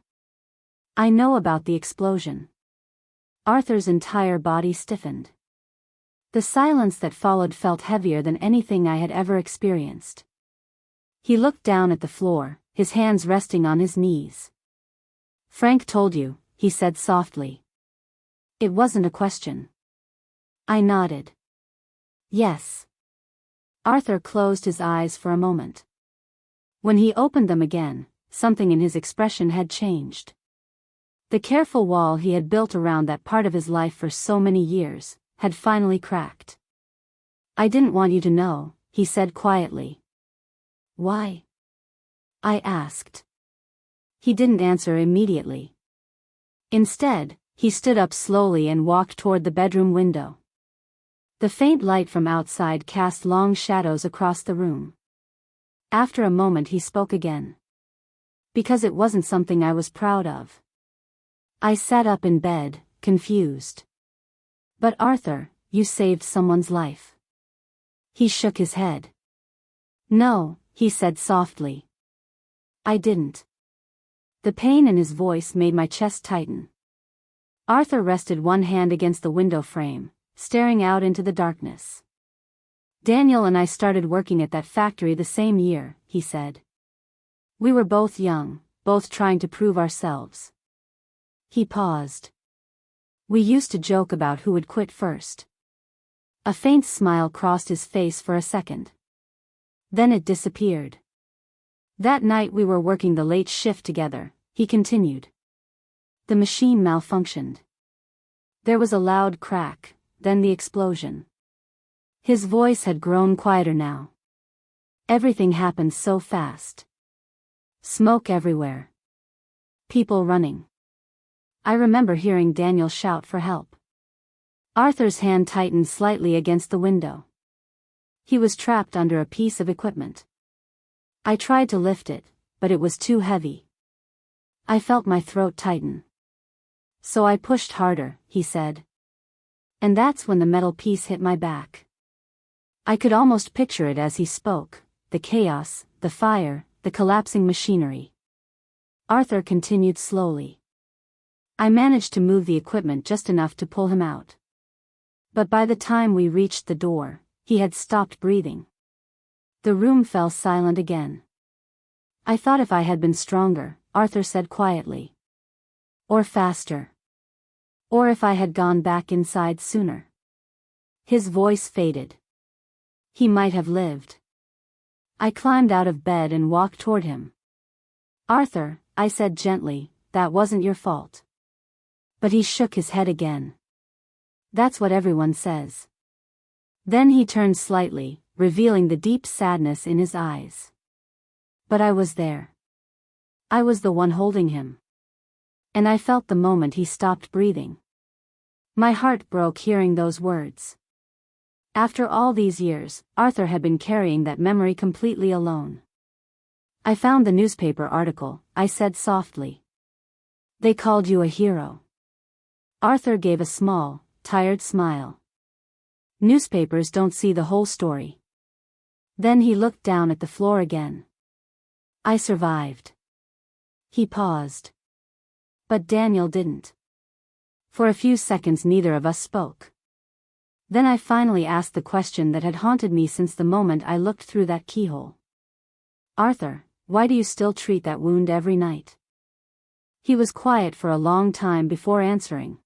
"I know about the explosion." Arthur's entire body stiffened. The silence that followed felt heavier than anything I had ever experienced. He looked down at the floor, his hands resting on his knees. "Frank told you," he said softly. It wasn't a question. I nodded. "Yes." Arthur closed his eyes for a moment. When he opened them again, something in his expression had changed. The careful wall he had built around that part of his life for so many years had finally cracked. "I didn't want you to know," he said quietly. "Why?" I asked. He didn't answer immediately. Instead, he stood up slowly and walked toward the bedroom window. The faint light from outside cast long shadows across the room. After a moment he spoke again. "Because it wasn't something I was proud of." I sat up in bed, confused. "But Arthur, you saved someone's life." He shook his head. "No," he said softly. "I didn't." The pain in his voice made my chest tighten. Arthur rested one hand against the window frame, staring out into the darkness. "Daniel and I started working at that factory the same year," he said. "We were both young, both trying to prove ourselves." He paused. "We used to joke about who would quit first." A faint smile crossed his face for a second. Then it disappeared. "That night we were working the late shift together," he continued. "The machine malfunctioned. There was a loud crack, then the explosion." His voice had grown quieter now. "Everything happened so fast. Smoke everywhere. People running. I remember hearing Daniel shout for help." Arthur's hand tightened slightly against the window. He was trapped under a piece of equipment. I tried to lift it, but it was too heavy. I felt my throat tighten. "So I pushed harder," he said. "And that's when the metal piece hit my back." I could almost picture it as he spoke, the chaos, the fire, the collapsing machinery. Arthur continued slowly. "I managed to move the equipment just enough to pull him out. But by the time we reached the door, he had stopped breathing." The room fell silent again. "I thought if I had been stronger," Arthur said quietly. "Or faster. Or if I had gone back inside sooner." His voice faded. "He might have lived." I climbed out of bed and walked toward him. "Arthur," I said gently, "that wasn't your fault." But he shook his head again. "That's what everyone says." Then he turned slightly, revealing the deep sadness in his eyes. "But I was there. I was the one holding him. And I felt the moment he stopped breathing." My heart broke hearing those words. After all these years, Arthur had been carrying that memory completely alone. "I found the newspaper article," I said softly. "They called you a hero." Arthur gave a small, tired smile. "Newspapers don't see the whole story." Then he looked down at the floor again. "I survived." He paused. "But Daniel didn't." For a few seconds neither of us spoke. Then I finally asked the question that had haunted me since the moment I looked through that keyhole. "Arthur, why do you still treat that wound every night?" He was quiet for a long time before answering.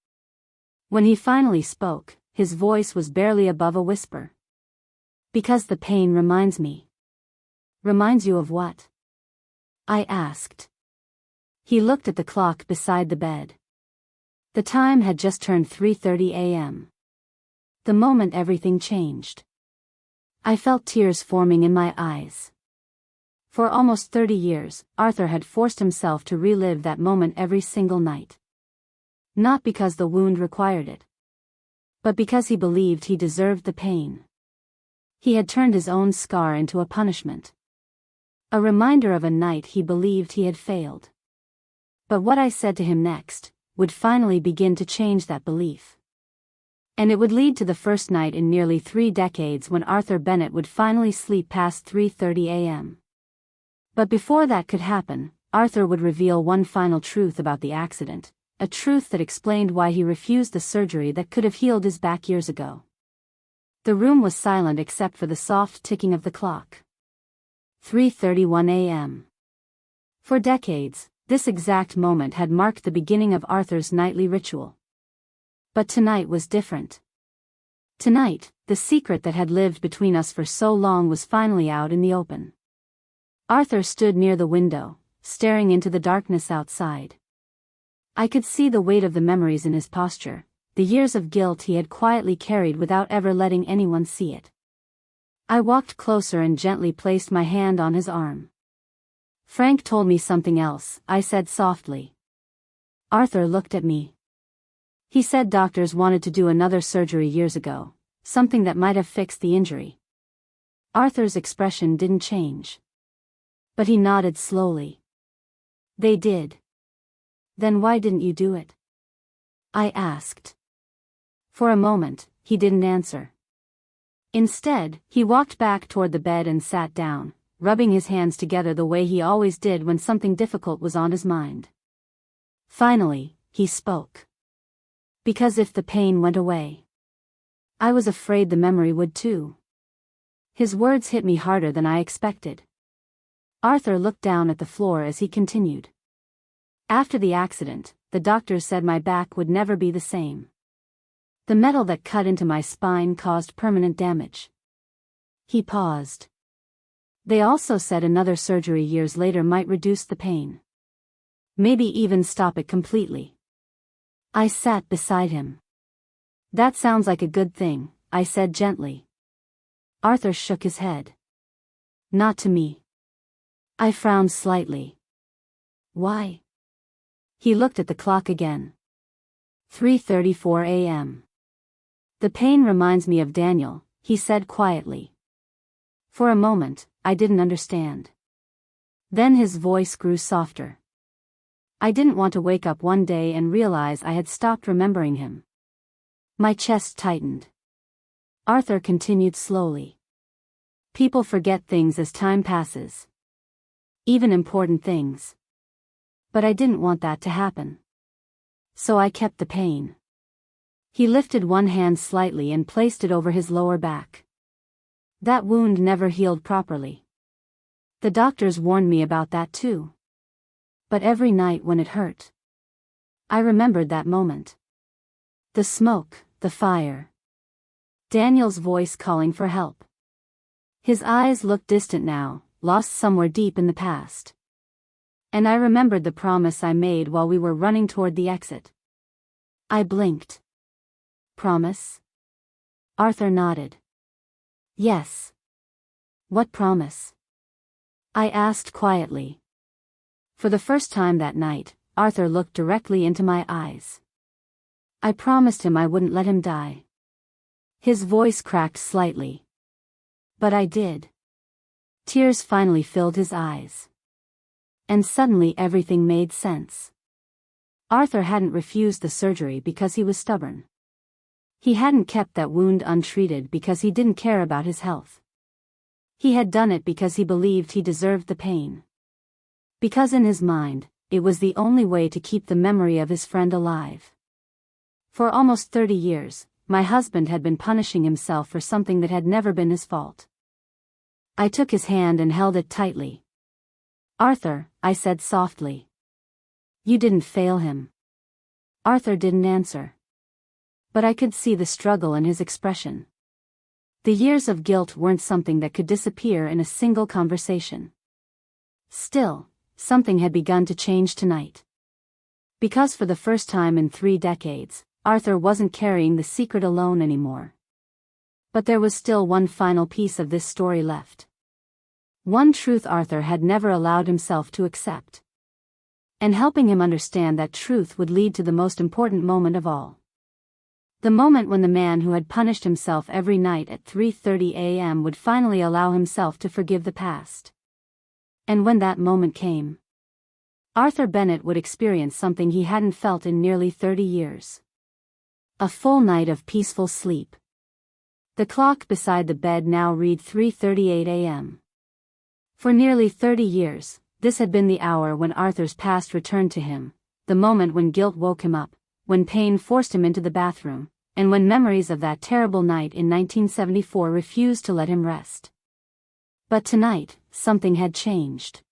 When he finally spoke, his voice was barely above a whisper. "Because the pain reminds me." "Reminds you of what?" I asked. He looked at the clock beside the bed. The time had just turned 3:30 a.m. The moment everything changed. I felt tears forming in my eyes. For almost 30 years, Arthur had forced himself to relive that moment every single night. Not because the wound required it, but because he believed he deserved the pain. He had turned his own scar into a punishment. A reminder of a night he believed he had failed. But what I said to him next would finally begin to change that belief. And it would lead to the first night in nearly 3 decades when Arthur Bennett would finally sleep past 3:30 a.m. But before that could happen, Arthur would reveal one final truth about the accident, a truth that explained why he refused the surgery that could have healed his back years ago. The room was silent except for the soft ticking of the clock. 3:31 a.m. For decades, this exact moment had marked the beginning of Arthur's nightly ritual. But tonight was different. Tonight, the secret that had lived between us for so long was finally out in the open. Arthur stood near the window, staring into the darkness outside. I could see the weight of the memories in his posture, the years of guilt he had quietly carried without ever letting anyone see it. I walked closer and gently placed my hand on his arm. "Frank told me something else," I said softly. Arthur looked at me. "He said doctors wanted to do another surgery years ago, something that might have fixed the injury." Arthur's expression didn't change. But he nodded slowly. "They did. Then why didn't you do it?" I asked. For a moment, he didn't answer. Instead, he walked back toward the bed and sat down, rubbing his hands together the way he always did when something difficult was on his mind. Finally, he spoke. "Because if the pain went away, I was afraid the memory would too." His words hit me harder than I expected. Arthur looked down at the floor as he continued. "After the accident, the doctors said my back would never be the same. The metal that cut into my spine caused permanent damage." He paused. "They also said another surgery years later might reduce the pain. Maybe even stop it completely." I sat beside him. "That sounds like a good thing," I said gently. Arthur shook his head. "Not to me." I frowned slightly. "Why?" He looked at the clock again. 3:34 a.m. "The pain reminds me of Daniel," he said quietly. For a moment, I didn't understand. Then his voice grew softer. I didn't want to wake up one day and realize I had stopped remembering him. My chest tightened. Arthur continued slowly. "People forget things as time passes. Even important things. But I didn't want that to happen. So I kept the pain." He lifted one hand slightly and placed it over his lower back. "That wound never healed properly. The doctors warned me about that too. But every night when it hurt, I remembered that moment. The smoke, the fire. Daniel's voice calling for help. His eyes looked distant now, lost somewhere deep in the past. And I remembered the promise I made while we were running toward the exit." I blinked. "Promise?" Arthur nodded. "Yes." "What promise?" I asked quietly. For the first time that night, Arthur looked directly into my eyes. "I promised him I wouldn't let him die." His voice cracked slightly. "But I did." Tears finally filled his eyes. And suddenly everything made sense. Arthur hadn't refused the surgery because he was stubborn. He hadn't kept that wound untreated because he didn't care about his health. He had done it because he believed he deserved the pain. Because in his mind, it was the only way to keep the memory of his friend alive. For almost 30 years, my husband had been punishing himself for something that had never been his fault. I took his hand and held it tightly. "Arthur," I said softly. "You didn't fail him." Arthur didn't answer. But I could see the struggle in his expression. The years of guilt weren't something that could disappear in a single conversation. Still, something had begun to change tonight. Because for the first time in 3 decades, Arthur wasn't carrying the secret alone anymore. But there was still one final piece of this story left. One truth Arthur had never allowed himself to accept. And helping him understand that truth would lead to the most important moment of all. The moment when the man who had punished himself every night at 3:30 a.m. would finally allow himself to forgive the past. And when that moment came, Arthur Bennett would experience something he hadn't felt in nearly 30 years. A full night of peaceful sleep. The clock beside the bed now read 3:38 a.m. For nearly 30 years, this had been the hour when Arthur's past returned to him, the moment when guilt woke him up, when pain forced him into the bathroom, and when memories of that terrible night in 1974 refused to let him rest. But tonight, something had changed.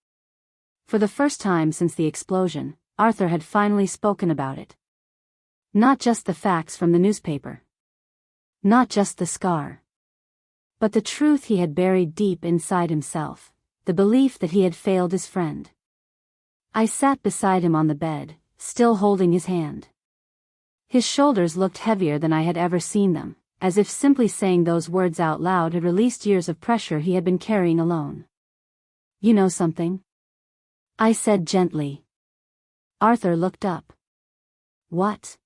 For the first time since the explosion, Arthur had finally spoken about it. Not just the facts from the newspaper. Not just the scar. But the truth he had buried deep inside himself, the belief that he had failed his friend. I sat beside him on the bed, still holding his hand. His shoulders looked heavier than I had ever seen them, as if simply saying those words out loud had released years of pressure he had been carrying alone. "You know something?" I said gently. Arthur looked up. "What?"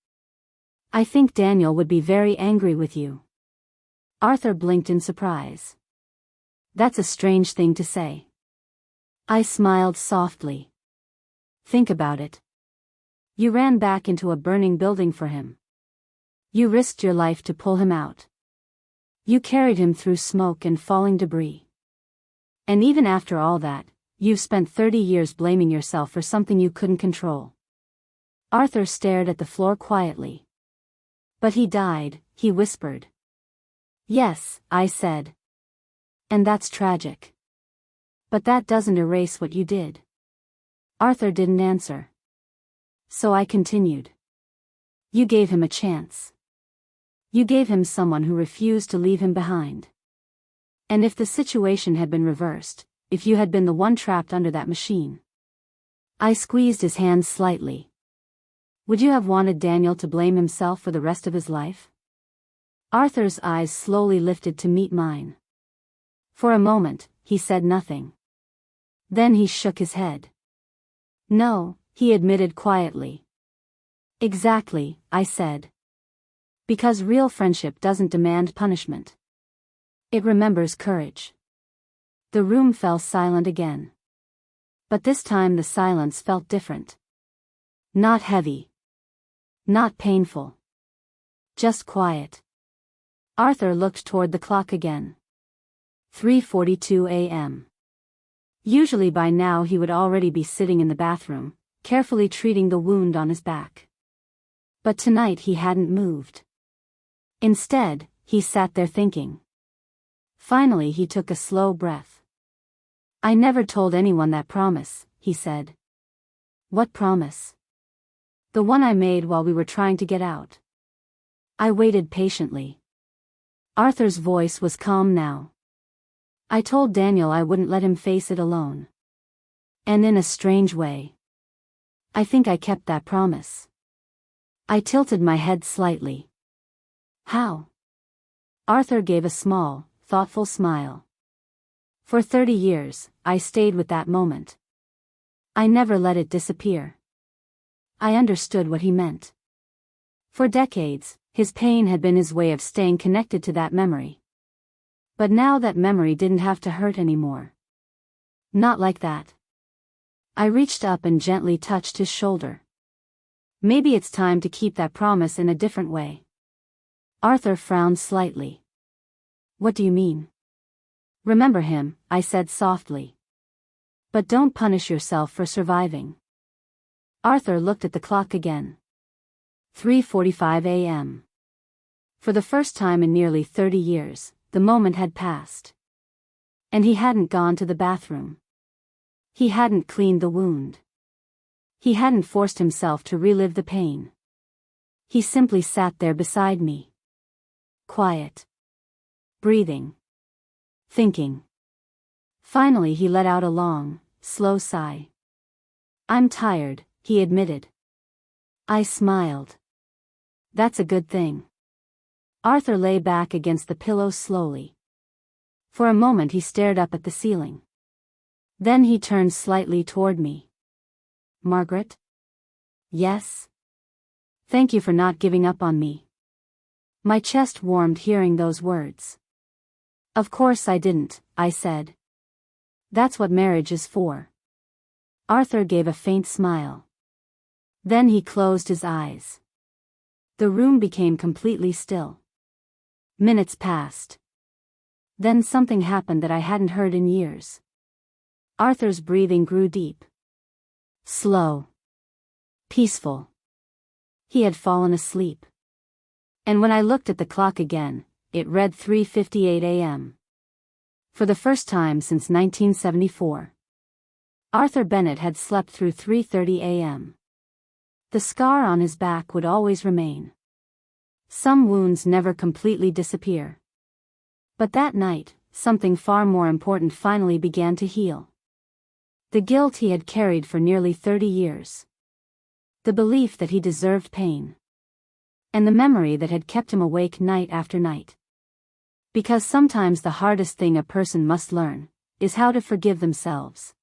"I think Daniel would be very angry with you." Arthur blinked in surprise. "That's a strange thing to say." I smiled softly. "Think about it. You ran back into a burning building for him. You risked your life to pull him out. You carried him through smoke and falling debris. And even after all that, you've spent 30 years blaming yourself for something you couldn't control." Arthur stared at the floor quietly. "But he died," he whispered. "Yes," I said. "And that's tragic. But that doesn't erase what you did." Arthur didn't answer. So I continued. "You gave him a chance. You gave him someone who refused to leave him behind. And if the situation had been reversed, if you had been the one trapped under that machine..." I squeezed his hand slightly. "Would you have wanted Daniel to blame himself for the rest of his life?" Arthur's eyes slowly lifted to meet mine. For a moment, he said nothing. Then he shook his head. "No," he admitted quietly. "Exactly," I said. "Because real friendship doesn't demand punishment. It remembers courage." The room fell silent again. But this time the silence felt different. Not heavy. Not painful. Just quiet. Arthur looked toward the clock again. 3:42 a.m. Usually by now he would already be sitting in the bathroom, carefully treating the wound on his back. But tonight he hadn't moved. Instead, he sat there thinking. Finally he took a slow breath. "I never told anyone that promise," he said. "What promise?" "The one I made while we were trying to get out." I waited patiently. Arthur's voice was calm now. "I told Daniel I wouldn't let him face it alone. And in a strange way, I think I kept that promise." I tilted my head slightly. "How?" Arthur gave a small, thoughtful smile. "For 30 years, I stayed with that moment. I never let it disappear." I understood what he meant. For decades, his pain had been his way of staying connected to that memory. But now that memory didn't have to hurt anymore. Not like that. I reached up and gently touched his shoulder. "Maybe it's time to keep that promise in a different way." Arthur frowned slightly. "What do you mean?" "Remember him," I said softly. "But don't punish yourself for surviving." Arthur looked at the clock again. 3:45 a.m. For the first time in nearly 30 years, the moment had passed. And he hadn't gone to the bathroom. He hadn't cleaned the wound. He hadn't forced himself to relive the pain. He simply sat there beside me. Quiet. Breathing. Thinking. Finally he let out a long, slow sigh. "I'm tired," he admitted. I smiled. "That's a good thing." Arthur lay back against the pillow slowly. For a moment he stared up at the ceiling. Then he turned slightly toward me. "Margaret?" "Yes?" "Thank you for not giving up on me." My chest warmed hearing those words. "Of course I didn't," I said. "That's what marriage is for." Arthur gave a faint smile. Then he closed his eyes. The room became completely still. Minutes passed. Then something happened that I hadn't heard in years. Arthur's breathing grew deep. Slow. Peaceful. He had fallen asleep. And when I looked at the clock again, it read 3:58 a.m. For the first time since 1974. Arthur Bennett had slept through 3:30 a.m. The scar on his back would always remain. Some wounds never completely disappear. But that night, something far more important finally began to heal. The guilt he had carried for nearly 30 years. The belief that he deserved pain. And the memory that had kept him awake night after night. Because sometimes the hardest thing a person must learn is how to forgive themselves.